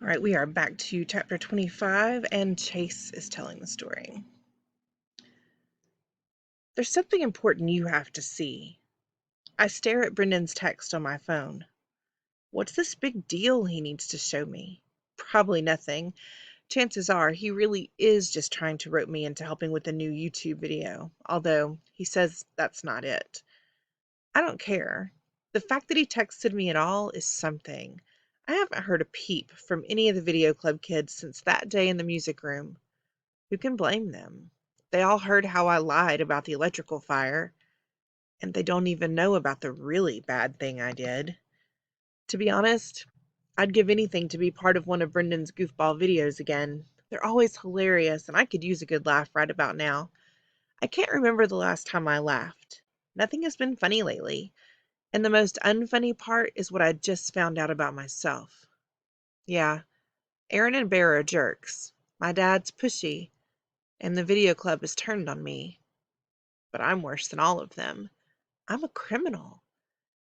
All right, we are back to chapter 25, and Chase is telling the story. There's something important you have to see. I stare at Brendan's text on my phone. What's this big deal he needs to show me? Probably nothing. Chances are he really is just trying to rope me into helping with a new YouTube video, although he says that's not it. I don't care. The fact that he texted me at all is something. I haven't heard a peep from any of the video club kids since that day in the music room. Who can blame them? They all heard how I lied about the electrical fire, and they don't even know about the really bad thing I did. To be honest, I'd give anything to be part of one of Brendan's goofball videos again. They're always hilarious, and I could use a good laugh right about now. I can't remember the last time I laughed. Nothing has been funny lately, and the most unfunny part is what I just found out about myself. Yeah, Aaron and Bear are jerks. My dad's pushy, and the video club has turned on me. But I'm worse than all of them. I'm a criminal.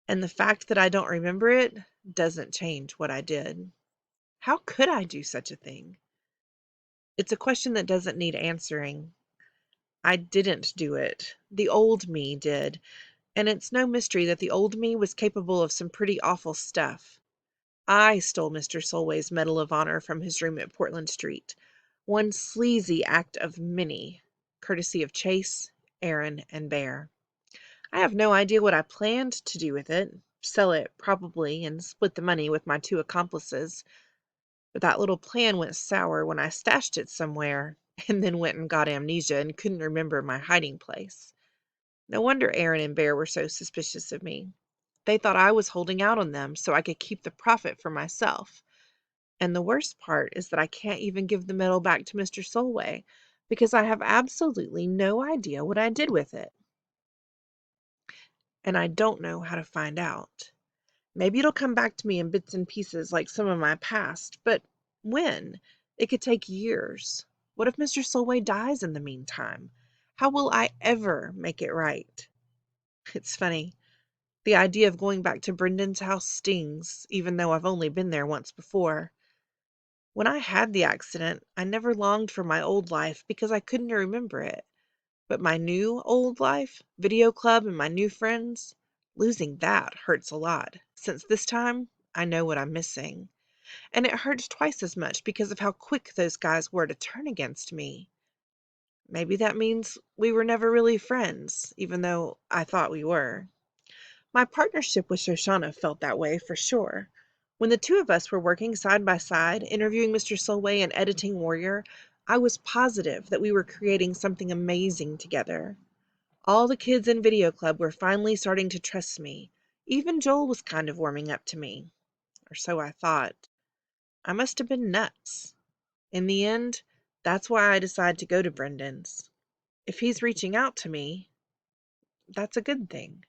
And the fact that I don't remember it doesn't change what I did. How could I do such a thing? It's a question that doesn't need answering. I didn't do it. The old me did. And it's no mystery that the old me was capable of some pretty awful stuff. I stole Mr. Solway's Medal of Honor from his room at Portland Street. One sleazy act of many, courtesy of Chase, Aaron, and Bear. I have no idea what I planned to do with it. Sell it, probably, and split the money with my two accomplices. But that little plan went sour when I stashed it somewhere, and then went and got amnesia and couldn't remember my hiding place. No wonder Aaron and Bear were so suspicious of me. They thought I was holding out on them so I could keep the profit for myself. And the worst part is that I can't even give the medal back to Mr. Solway, because I have absolutely no idea what I did with it. And I don't know how to find out. Maybe it'll come back to me in bits and pieces like some of my past, but when? It could take years. What if Mr. Solway dies in the meantime? How will I ever make it right? It's funny. The idea of going back to Brendan's house stings, even though I've only been there once before. When I had the accident, I never longed for my old life because I couldn't remember it. But my new old life, video club and my new friends, losing that hurts a lot, since this time I know what I'm missing. And it hurts twice as much because of how quick those guys were to turn against me. Maybe that means we were never really friends, even though I thought we were. My partnership with Shoshana felt that way for sure. When the two of us were working side by side, interviewing Mr. Solway and editing Warrior, I was positive that we were creating something amazing together. All the kids in Video Club were finally starting to trust me. Even Joel was kind of warming up to me. Or so I thought. I must have been nuts. In the end, that's why I decided to go to Brendan's. If he's reaching out to me, that's a good thing.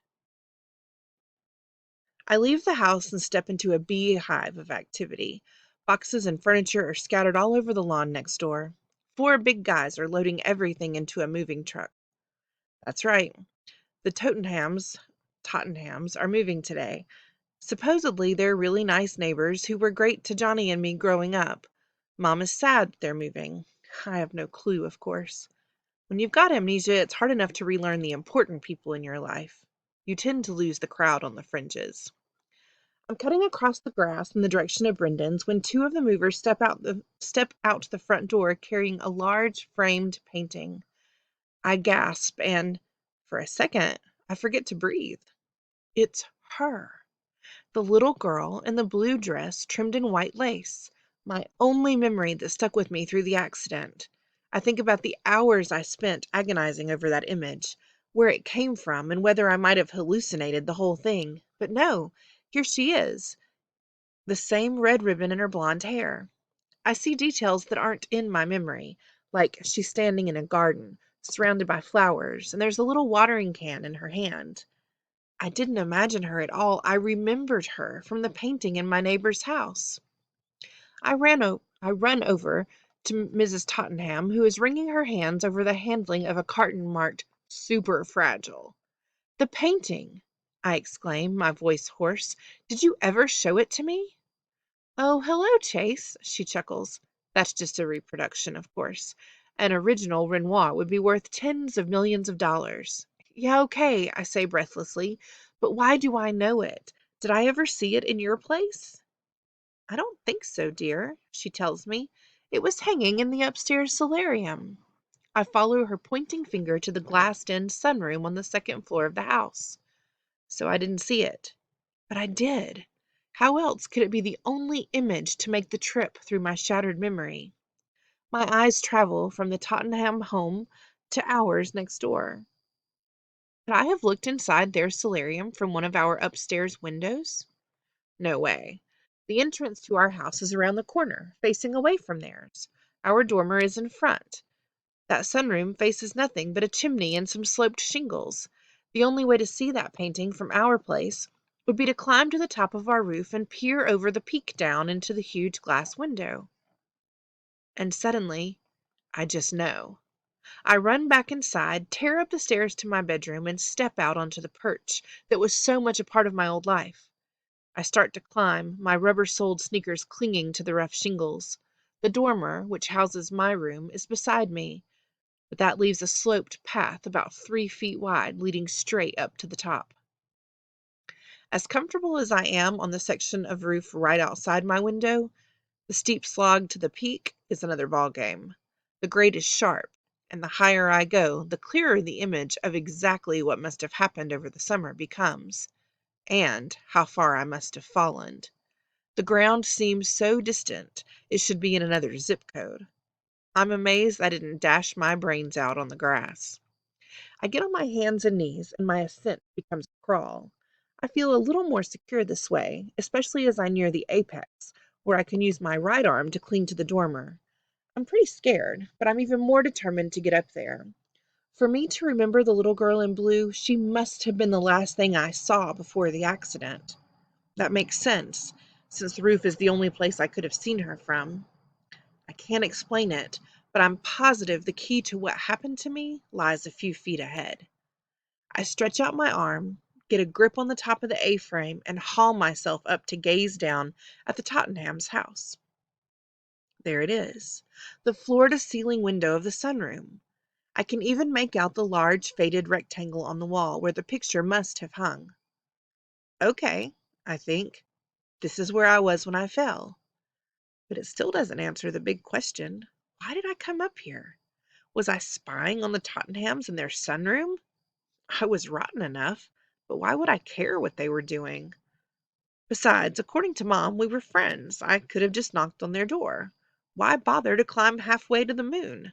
I leave the house and step into a beehive of activity. Boxes and furniture are scattered all over the lawn next door. 4 big guys are loading everything into a moving truck. That's right. The Tottenhams are moving today. Supposedly, they're really nice neighbors who were great to Johnny and me growing up. Mom is sad they're moving. I have no clue, of course. When you've got amnesia, it's hard enough to relearn the important people in your life. You tend to lose the crowd on the fringes. I'm cutting across the grass in the direction of Brendan's when 2 of the movers step out the front door carrying a large framed painting. I gasp and, for a second, I forget to breathe. It's her. The little girl in the blue dress trimmed in white lace. My only memory that stuck with me through the accident. I think about the hours I spent agonizing over that image, where it came from, and whether I might have hallucinated the whole thing. But no, here she is, the same red ribbon in her blonde hair. I see details that aren't in my memory, like she's standing in a garden, surrounded by flowers, and there's a little watering can in her hand. I didn't imagine her at all. I remembered her from the painting in my neighbor's house. I run over to Mrs. Tottenham, who is wringing her hands over the handling of a carton marked "super fragile." "The painting!" I exclaim, my voice hoarse. "Did you ever show it to me?" Oh, hello, Chase, she chuckles. That's just a reproduction, of course. An original Renoir would be worth tens of millions of dollars. Yeah, okay, I say breathlessly, but why do I know it? Did I ever see it in your place? I don't think so, dear, she tells me. It was hanging in the upstairs solarium. I follow her pointing finger to the glassed-in sunroom on the second floor of the house. So I didn't see it. But I did. How else could it be the only image to make the trip through my shattered memory? My eyes travel from the Tottenham home to ours next door. Could I have looked inside their solarium from one of our upstairs windows? No way. The entrance to our house is around the corner, facing away from theirs. Our dormer is in front. That sunroom faces nothing but a chimney and some sloped shingles. The only way to see that painting from our place would be to climb to the top of our roof and peer over the peak down into the huge glass window. And suddenly, I just know. I run back inside, tear up the stairs to my bedroom, and step out onto the perch that was so much a part of my old life. I start to climb, my rubber-soled sneakers clinging to the rough shingles. The dormer, which houses my room, is beside me, but that leaves a sloped path about 3 feet wide leading straight up to the top. As comfortable as I am on the section of roof right outside my window, the steep slog to the peak is another ballgame. The grade is sharp, and the higher I go, the clearer the image of exactly what must have happened over the summer becomes, and how far I must have fallen. The ground seems so distant, it should be in another zip code. I'm amazed I didn't dash my brains out on the grass. I get on my hands and knees, and my ascent becomes a crawl. I feel a little more secure this way, especially as I near the apex, where I can use my right arm to cling to the dormer. I'm pretty scared, but I'm even more determined to get up there. For me to remember the little girl in blue, she must have been the last thing I saw before the accident. That makes sense, since the roof is the only place I could have seen her from. I can't explain it, but I'm positive the key to what happened to me lies a few feet ahead. I stretch out my arm, get a grip on the top of the A-frame, and haul myself up to gaze down at the Tottenham's house. There it is, the floor-to-ceiling window of the sunroom. I can even make out the large faded rectangle on the wall where the picture must have hung. Okay, I think. This is where I was when I fell. But it still doesn't answer the big question. Why did I come up here? Was I spying on the Tottenhams in their sunroom? I was rotten enough, but why would I care what they were doing? Besides, according to Mom, we were friends. I could have just knocked on their door. Why bother to climb halfway to the moon?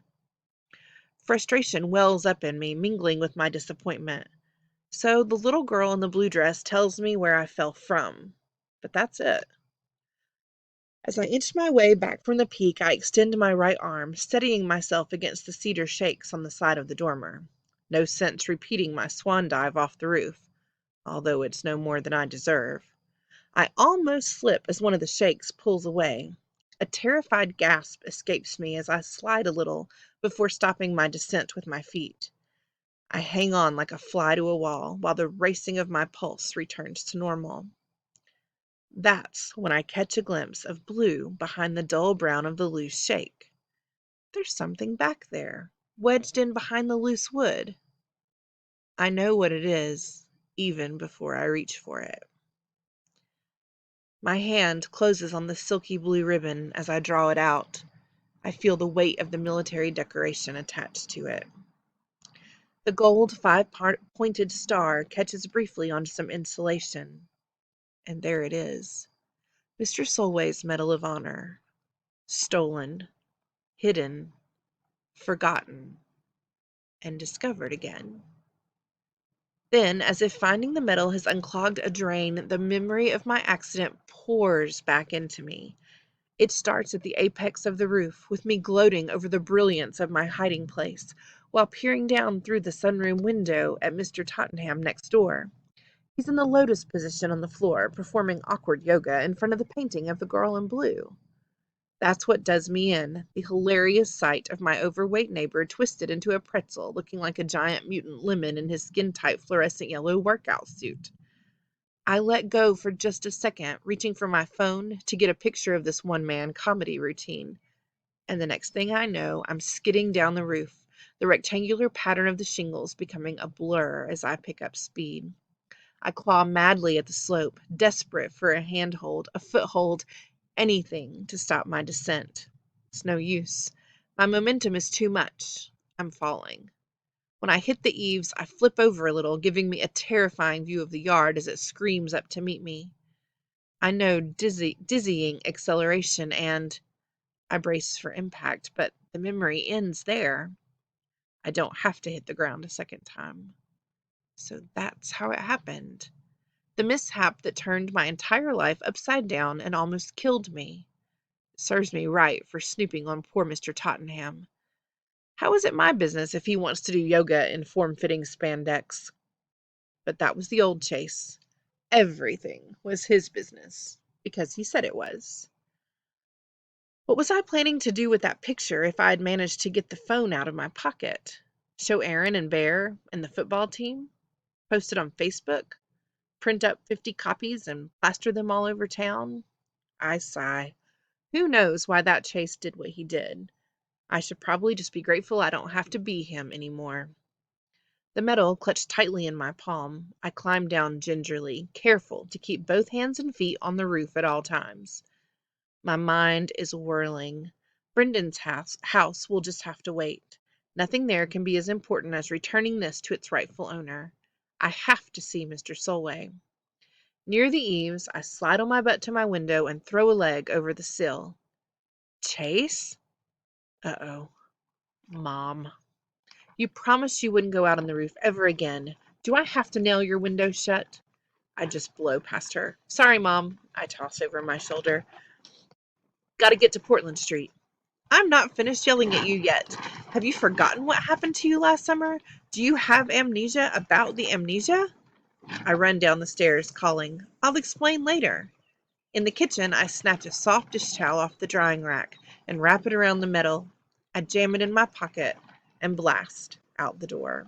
Frustration wells up in me, mingling with my disappointment. So the little girl in the blue dress tells me where I fell from. But that's it. As I inch my way back from the peak, I extend my right arm, steadying myself against the cedar shakes on the side of the dormer. No sense repeating my swan dive off the roof, although it's no more than I deserve. I almost slip as one of the shakes pulls away. A terrified gasp escapes me as I slide a little before stopping my descent with my feet. I hang on like a fly to a wall while the racing of my pulse returns to normal. That's when I catch a glimpse of blue behind the dull brown of the loose shake. There's something back there, wedged in behind the loose wood. I know what it is, even before I reach for it. My hand closes on the silky blue ribbon as I draw it out. I feel the weight of the military decoration attached to it. The gold five-pointed star catches briefly on some insulation. And there it is. Mr. Solway's Medal of Honor. Stolen, hidden, forgotten, and discovered again. Then, as if finding the medal has unclogged a drain, the memory of my accident pours back into me. It starts at the apex of the roof, with me gloating over the brilliance of my hiding place, while peering down through the sunroom window at Mr. Tottenham next door. He's in the lotus position on the floor, performing awkward yoga in front of the painting of the girl in blue. That's what does me in, the hilarious sight of my overweight neighbor twisted into a pretzel, looking like a giant mutant lemon in his skin-tight fluorescent yellow workout suit. I let go for just a second, reaching for my phone to get a picture of this one-man comedy routine. And the next thing I know, I'm skidding down the roof, the rectangular pattern of the shingles becoming a blur as I pick up speed. I claw madly at the slope, desperate for a handhold, a foothold, anything to stop my descent. It's no use. My momentum is too much. I'm falling. When I hit the eaves, I flip over a little, giving me a terrifying view of the yard as it screams up to meet me. I know dizzying acceleration, and I brace for impact, but the memory ends there. I don't have to hit the ground a second time. So that's how it happened. The mishap that turned my entire life upside down and almost killed me. Serves me right for snooping on poor Mr. Tottenham. How is it my business if he wants to do yoga in form-fitting spandex? But that was the old Chase. Everything was his business, because he said it was. What was I planning to do with that picture if I had managed to get the phone out of my pocket? Show Aaron and Bear and the football team? Post it on Facebook? Print up 50 copies and plaster them all over town? I sigh. Who knows why that Chase did what he did? I should probably just be grateful I don't have to be him anymore. The metal clutched tightly in my palm. I climbed down gingerly, careful to keep both hands and feet on the roof at all times. My mind is whirling. Brendan's house will just have to wait. Nothing there can be as important as returning this to its rightful owner. I have to see Mr. Solway. Near the eaves, I slide on my butt to my window and throw a leg over the sill. Chase? Uh-oh. Mom. You promised you wouldn't go out on the roof ever again. Do I have to nail your window shut? I just blow past her. Sorry, Mom. I toss over my shoulder. Gotta get to Portland Street. I'm not finished yelling at you yet. Have you forgotten what happened to you last summer? Do you have amnesia about the amnesia? I run down the stairs, calling, I'll explain later. In the kitchen, I snatch a soft dish towel off the drying rack and wrap it around the metal. I jam it in my pocket and blast out the door.